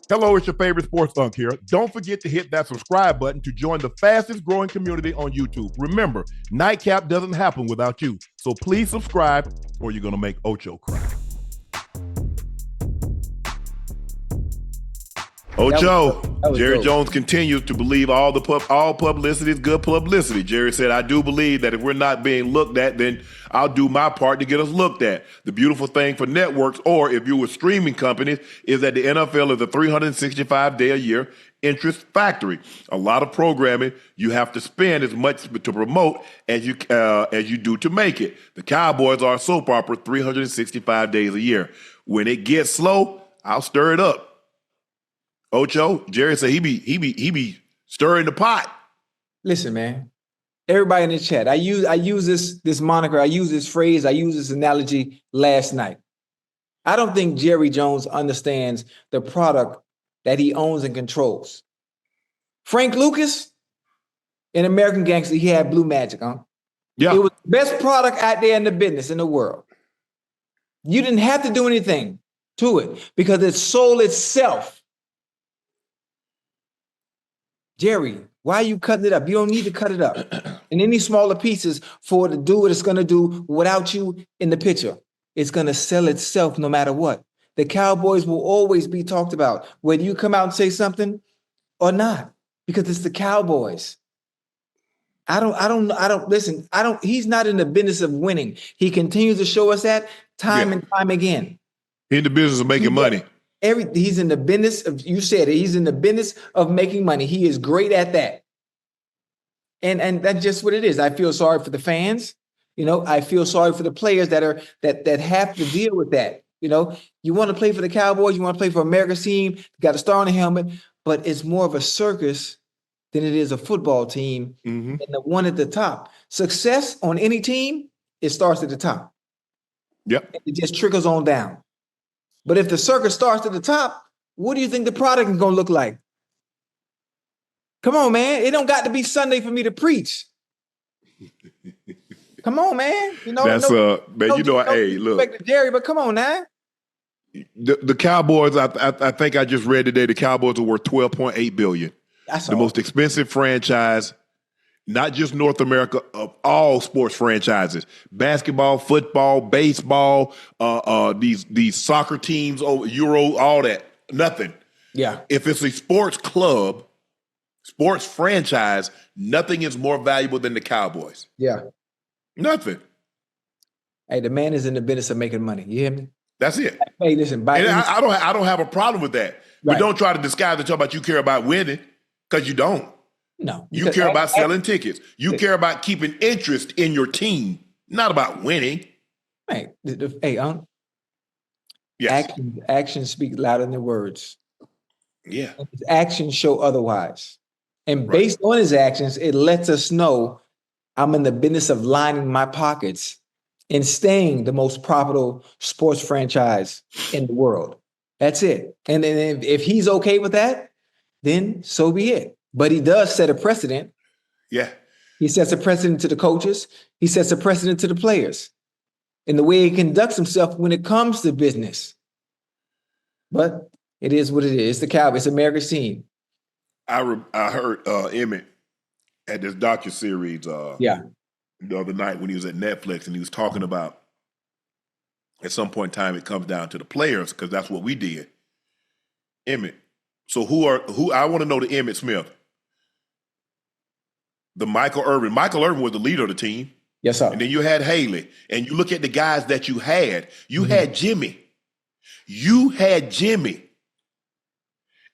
Hello, it's your favorite sports Unc here. Don't forget to hit that subscribe button to join the fastest growing community on YouTube. Remember, Nightcap doesn't happen without you. So please subscribe or you're going to make Ocho cry. Ocho, Jerry dope. Jones continues to believe all publicity is good publicity. Jerry said, I do believe that if we're not being looked at, then I'll do my part to get us looked at. The beautiful thing for networks, or if you were streaming companies, is that the NFL is a 365-day-a-year interest factory. A lot of programming you have to spend as much to promote as you do to make it. The Cowboys are a soap opera 365 days a year. When it gets slow, I'll stir it up. Ocho, Jerry said he be stirring the pot. Listen, man. Everybody in the chat, I use this moniker, I use this phrase, I use this analogy last night. I don't think Jerry Jones understands the product that he owns and controls. Frank Lucas, in American Gangster, he had Blue Magic, huh? Yeah. It was the best product out there in the business in the world. You didn't have to do anything to it because it sold itself. Jerry, why are you cutting it up? You don't need to cut it up in any smaller pieces for it to do what it's going to do without you in the picture. It's going to sell itself no matter what. The Cowboys will always be talked about, whether you come out and say something or not, because it's the Cowboys. He's not in the business of winning. He continues to show us that time and time again. In the business of making money. He's in the business of, you said it, he's in the business of making money. He is great at that. And that's just what it is. I feel sorry for the fans. You know, I feel sorry for the players that have to deal with that. You know, you want to play for the Cowboys, you want to play for America's team, you got a star on the helmet, but it's more of a circus than it is a football team. And the one at the top. Success on any team, it starts at the top. Yep. It just trickles on down. But if the circus starts at the top, what do you think the product is going to look like? Come on, man. It don't got to be Sunday for me to preach. Come on, man. You know, that's hey, look, Jerry, but come on now. The Cowboys, I think I just read today, the Cowboys are worth $12.8 billion. That's the most expensive franchise, not just North America, of all sports franchises. Basketball, football, baseball, these soccer teams, Euro, all that. Nothing. Yeah. If it's a sports club, sports franchise, nothing is more valuable than the Cowboys. Yeah. Nothing. Hey, the man is in the business of making money. You hear me? That's it. Hey, listen, I don't have a problem with that. Right. But don't try to disguise and talk about you care about winning, because you don't. No. You care about selling tickets. You care about keeping interest in your team, not about winning. Hey, yes. Actions speak louder than words. Yeah. His actions show otherwise. And based on his actions, it lets us know I'm in the business of lining my pockets and staying the most profitable sports franchise in the world. That's it. And then if he's okay with that, then so be it. But he does set a precedent. Yeah. He sets a precedent to the coaches. He sets a precedent to the players in the way he conducts himself when it comes to business. But it is what it is. It's the Cowboys. It's America's team. I heard Emmett at this docuseries the other night when he was at Netflix, and he was talking about at some point in time it comes down to the players, because that's what we did. Emmett. So who I want to know the Emmitt Smith. The Michael Irvin. Michael Irvin was the leader of the team. Yes, sir. And then you had Haley. And you look at the guys that you had. You had Jimmy. You had Jimmy.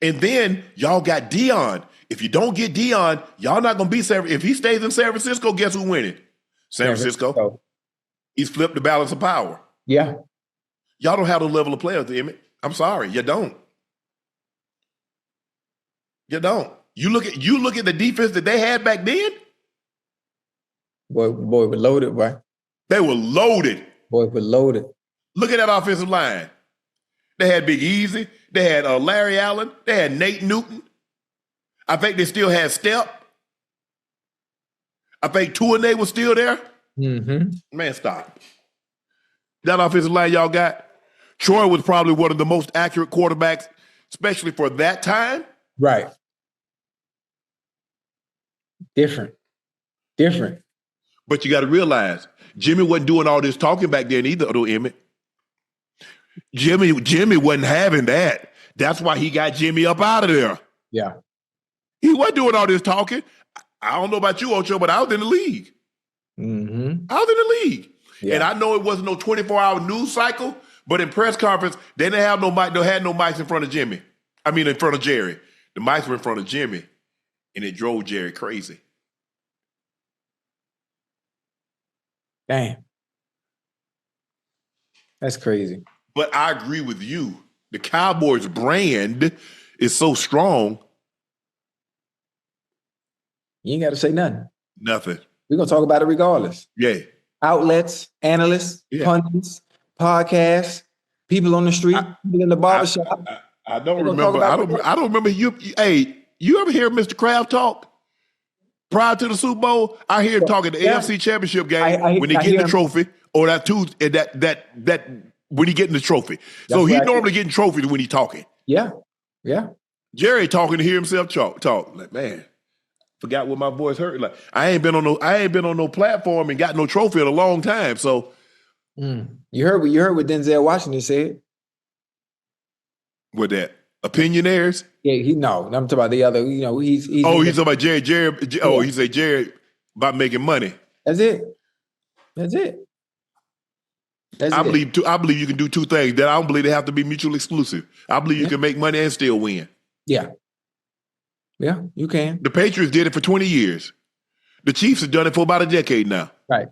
And then y'all got Dion. If you don't get Dion, y'all not going to be if he stays in San Francisco, guess who's winning? San Francisco. He's flipped the balance of power. Yeah. Y'all don't have the level of players, Emmett. I'm sorry, you don't. You don't. You look at the defense that they had back then. Boy, we're loaded, boy. They were loaded. Boy, we're loaded. Look at that offensive line. They had Big Easy. They had Larry Allen. They had Nate Newton. I think they still had Step. I think Tuanay was still there. Man, stop. That offensive line y'all got. Troy was probably one of the most accurate quarterbacks especially for that time. Right. Different. But you got to realize, Jimmy wasn't doing all this talking back then either, though, Emmett. Jimmy wasn't having that. That's why he got Jimmy up out of there. Yeah. He wasn't doing all this talking. I don't know about you, Ocho, but I was in the league. Mm-hmm. I was in the league. Yeah. And I know it wasn't no 24-hour news cycle, but in press conference, they didn't have no mic. They had no mics in front of Jimmy. I mean, in front of Jerry. The mics were in front of Jimmy, and it drove Jerry crazy. Damn. That's crazy. But I agree with you. The Cowboys brand is so strong. You ain't got to say nothing. Nothing. We're going to talk about it regardless. Yeah. Outlets, analysts, pundits, podcasts, people on the street, people in the barbershop. I don't remember. I don't remember you. Hey, you ever hear Mr. Kraft talk? Prior to the Super Bowl, I hear him talking the AFC Championship game when he get the trophy, or that Tuesday, that when he getting the trophy. So he normally getting trophies when he talking. Yeah. Jerry talking to hear himself talk. Like, man, forgot what my voice hurt. Like, I ain't been on no platform and got no trophy in a long time. So you heard what Denzel Washington said. With that opinionaires? Yeah, I'm talking about the other. He's talking about Jerry. He said Jerry about making money. That's it. I believe you can do two things. That I don't believe they have to be mutually exclusive. I believe you can make money and still win. Yeah, you can. The Patriots did it for 20 years. The Chiefs have done it for about a decade now. Right.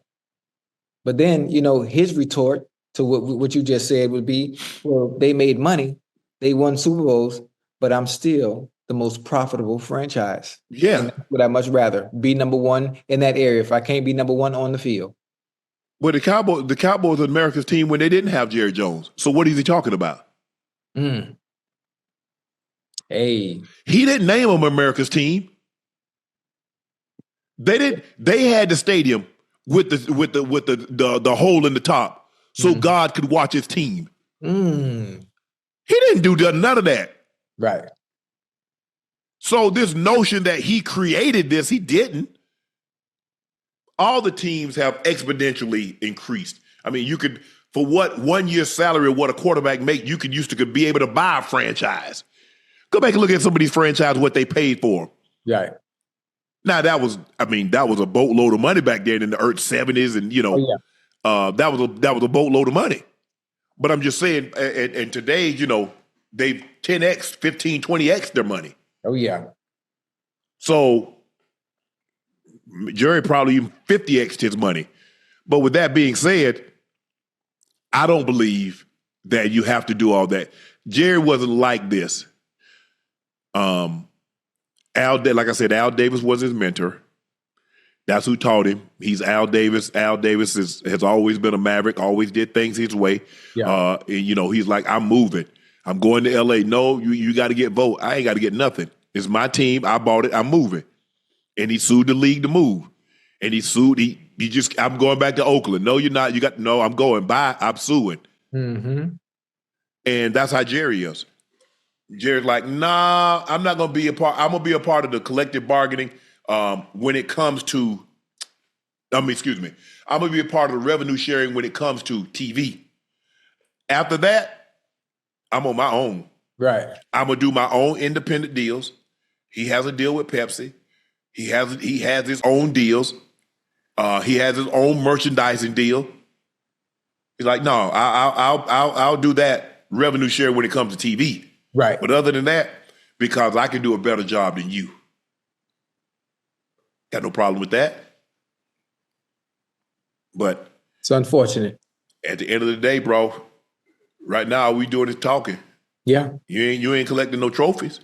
But then, his retort to what you just said would be, well, they made money, they won Super Bowls, but I'm still the most profitable franchise. Yeah. And that's what I'd much rather be number one in that area if I can't be number one on the field. Well, the Cowboys are America's team when they didn't have Jerry Jones. So what is he talking about? Hey. He didn't name them America's team. They had the stadium with the hole in the top so God could watch his team. He didn't do none of that. Right. So this notion that he created this, he didn't. All the teams have exponentially increased. I mean, you could, for what 1 year's salary of what a quarterback make, you could be able to buy a franchise. Go back and look at some of these franchises, what they paid for. Right. Now that was a boatload of money back then in the early 70s, and that was a boatload of money. But I'm just saying, and today, they've 10x, 15, 20x their money. Oh yeah. So Jerry probably even 50x'd his money. But with that being said, I don't believe that you have to do all that. Jerry wasn't like this. Like I said, Al Davis was his mentor. That's who taught him. He's Al Davis. Al Davis has always been a maverick, always did things his way. Yeah. He's like, I'm moving. I'm going to LA. No, you got to get vote. I ain't got to get nothing. It's my team. I bought it. I'm moving. And he sued the league to move. And he sued. I'm going back to Oakland. No, you're not. I'm going. Bye. I'm suing. Mm-hmm. And that's how Jerry is. Jerry's like, nah, I'm not going to be a part. I'm going to be a part of the collective bargaining when it comes to, I'm going to be a part of the revenue sharing when it comes to TV. After that, I'm on my own. Right. I'm going to do my own independent deals. He has a deal with Pepsi. He has his own deals. He has his own merchandising deal. He's like, no, I'll do that revenue share when it comes to TV. Right. But other than that, because I can do a better job than you. Got no problem with that. But it's unfortunate. At the end of the day, bro, right now all we doing is talking. Yeah. You ain't collecting no trophies.